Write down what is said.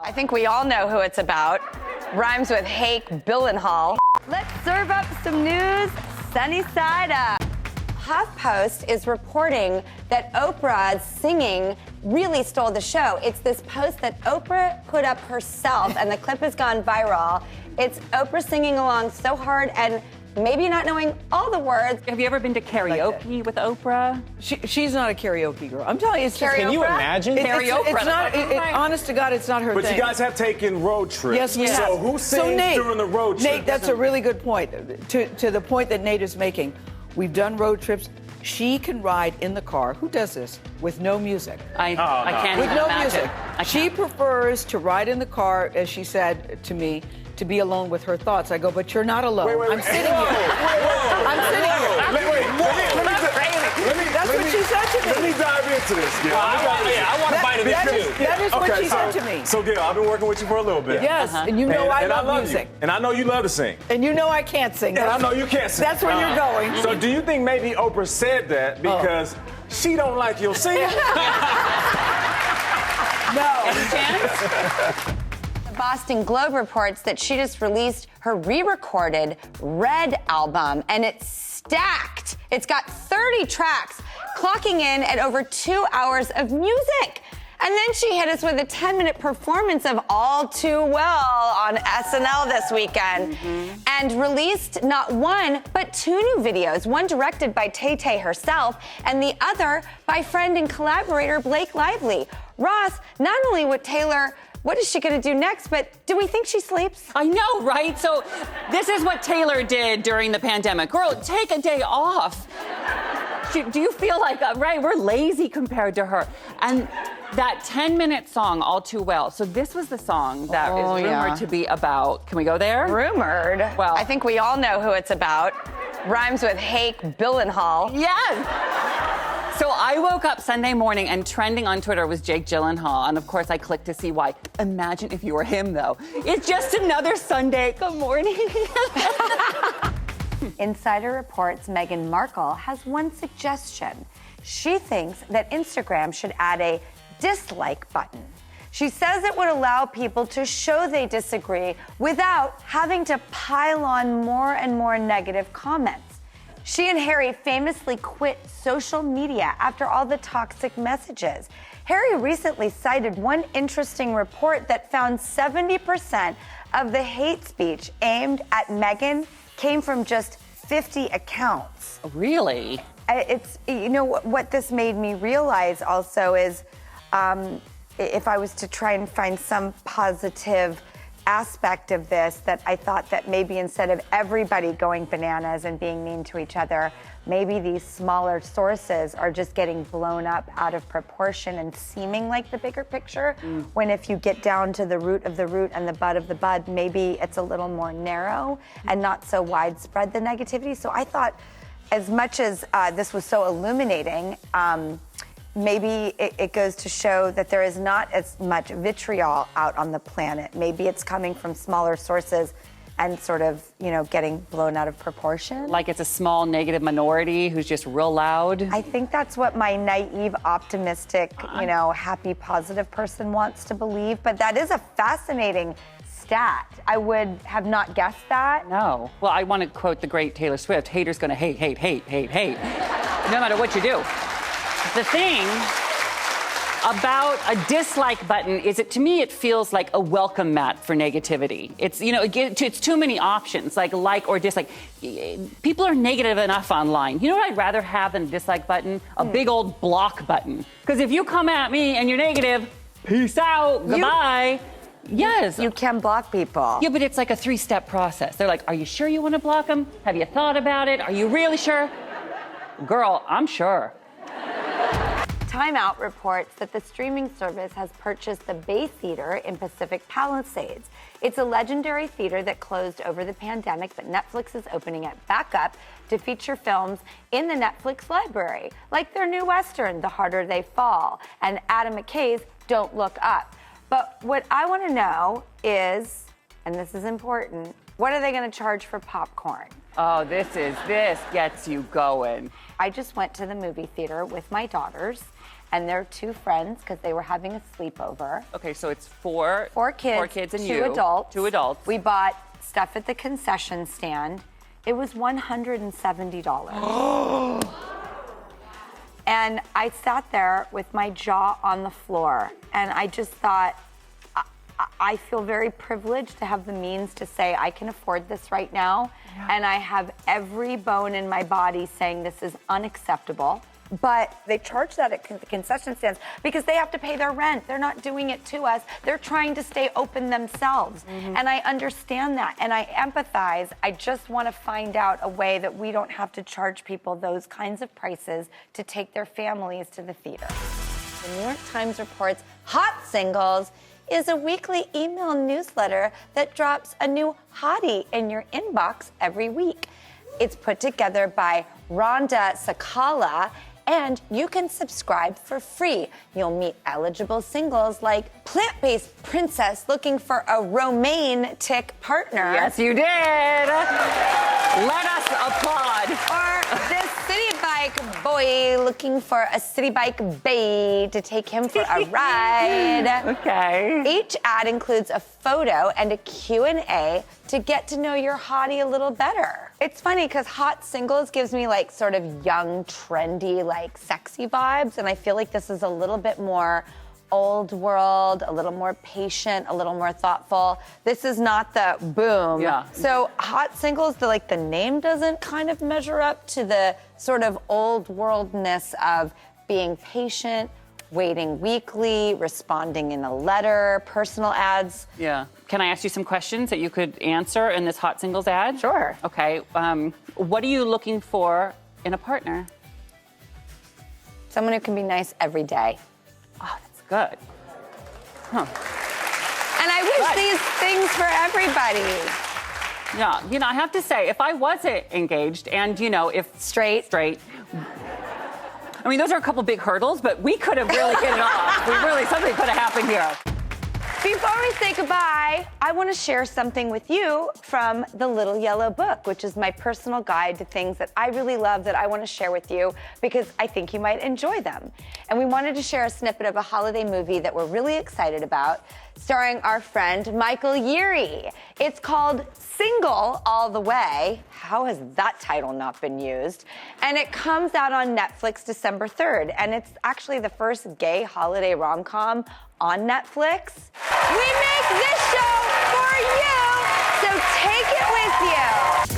I think we all know who it's about. Rhymes with Jake Gyllenhaal. Let's serve up some news, sunny side up. HuffPost is reporting that Oprah's singing really stole the show. It's this post that Oprah put up herself, and the clip has gone viral. It's Oprah singing along so hard and maybe not knowing all the words. Have you ever been to karaoke with Oprah? She's not a karaoke girl. I'm telling you, it's just... Karaoke? Can you imagine? It's not, honest to God, it's not her But thing. you guys have taken road trips. Yes, we have. So who sings during the road trip? Nate, that's a really good point. To the point that Nate is making, we've done road trips. She can ride in the car. Who does this? With no music. I can't With even no imagine. music. She prefers to ride in the car, as she said to me, to be alone with her thoughts. I go, but you're not alone. I'm sitting here. I'm sitting here. That's what she said to me. Let me dive into this, Gail. I want to bite it in too. That is what she said to me. So, Gail, I've been working with you for a little bit. Yes, and you know I love music. You. And I know you love to sing. And you know I can't sing. And I know you can't sing. That's where you're going. So do you think maybe Oprah said that because she don't like your singing? No. Any chance? The Boston Globe reports that she just released her re-recorded Red album, and it's stacked. It's got 30 tracks, clocking in at over 2 hours of music. And then she hit us with a 10-minute performance of All Too Well on SNL this weekend. And released not one, but 2 new videos, one directed by Tay-Tay herself, and the other by friend and collaborator Blake Lively. Ross, not only what is she gonna do next, but do we think she sleeps? I know, right? So this is what Taylor did during the pandemic. Girl, take a day off. Do you feel like, right, we're lazy compared to her. And that 10-minute song, All Too Well. So this was the song that is rumored to be about. Can we go there? Rumored? Well, I think we all know who it's about. Rhymes with Jake Gyllenhaal. Yes! So I woke up Sunday morning and trending on Twitter was Jake Gyllenhaal. And of course I clicked to see why. Imagine if you were him though. It's just another Sunday. Good morning. Insider reports Meghan Markle has one suggestion. She thinks that Instagram should add a dislike button. She says it would allow people to show they disagree without having to pile on more and more negative comments. She and Harry famously quit social media after all the toxic messages. Harry recently cited one interesting report that found 70% of the hate speech aimed at Meghan came from just 50 accounts. Really? It's, you know, what this made me realize also is if I was to try and find some positive aspect of this, that I thought that maybe instead of everybody going bananas and being mean to each other, maybe these smaller sources are just getting blown up out of proportion and seeming like the bigger picture, when if you get down to the root of the root and the bud of the bud, maybe it's a little more narrow and not so widespread, the negativity. So I thought, as much as this was so illuminating, maybe it goes to show that there is not as much vitriol out on the planet. Maybe it's coming from smaller sources and sort of, you know, getting blown out of proportion. Like it's a small negative minority who's just real loud? I think that's what my naive, optimistic, you know, happy, positive person wants to believe. But that is a fascinating stat. I would have not guessed that. No. Well, I want to quote the great Taylor Swift, haters gonna hate, hate, hate, hate, hate. No matter what you do. The thing about a dislike button is to me, it feels like a welcome mat for negativity. It's, you know, it's too many options, like or dislike. People are negative enough online. You know what I'd rather have than a dislike button? A big old block button. Because if you come at me and you're negative, peace out, goodbye. Yes. You can block people. Yeah, but it's like a 3-step process. They're like, are you sure you want to block them? Have you thought about it? Are you really sure? Girl, I'm sure. Time Out reports that the streaming service has purchased the Bay Theater in Pacific Palisades. It's a legendary theater that closed over the pandemic, but Netflix is opening it back up to feature films in the Netflix library, like their new Western, The Harder They Fall, and Adam McKay's Don't Look Up. But what I want to know is, and this is important, what are they going to charge for popcorn? Oh, this gets you going. I just went to the movie theater with my daughters, and their 2 friends, because they were having a sleepover. Okay, so it's 4 kids, 4 kids and 2 you. adults. 2 adults. We bought stuff at the concession stand. It was $170. And I sat there with my jaw on the floor, and I just thought, I feel very privileged to have the means to say I can afford this right now. Yeah. And I have every bone in my body saying this is unacceptable. But they charge that at the concession stands because they have to pay their rent. They're not doing it to us. They're trying to stay open themselves. And I understand that, and I empathize. I just want to find out a way that we don't have to charge people those kinds of prices to take their families to the theater. The New York Times reports Hot Singles is a weekly email newsletter that drops a new hottie in your inbox every week. It's put together by Rhonda Sakala, and you can subscribe for free. You'll meet eligible singles like plant-based princess looking for a romantic partner. Yes, you did. Let us applaud. Or this city bike boy looking for a city bike bae to take him for a ride. Okay. Each ad includes a photo and a Q&A to get to know your hottie a little better. It's funny because Hot Singles gives me like sort of young, trendy, like sexy vibes, and I feel like this is a little bit more old world, a little more patient, a little more thoughtful. This is not the boom. Yeah. So Hot Singles, the name doesn't kind of measure up to the sort of old worldness of being patient, waiting weekly, responding in a letter, personal ads. Yeah. Can I ask you some questions that you could answer in this Hot Singles ad? Sure. Okay. What are you looking for in a partner? Someone who can be nice every day. Oh, that's good. Huh. And I wish these things for everybody. Yeah. You know, I have to say, if I wasn't engaged and, you know, if straight. I mean, those are a couple big hurdles, but we could have really hit it off. Something could have happened here. Before we say goodbye, I want to share something with you from the Little Yellow Book, which is my personal guide to things that I really love that I want to share with you because I think you might enjoy them. And we wanted to share a snippet of a holiday movie that we're really excited about, starring our friend Michael Yeary. It's called Single All the Way. How has that title not been used? And it comes out on Netflix December 3rd, and it's actually the first gay holiday rom-com on Netflix. We make this show for you, so take it with you.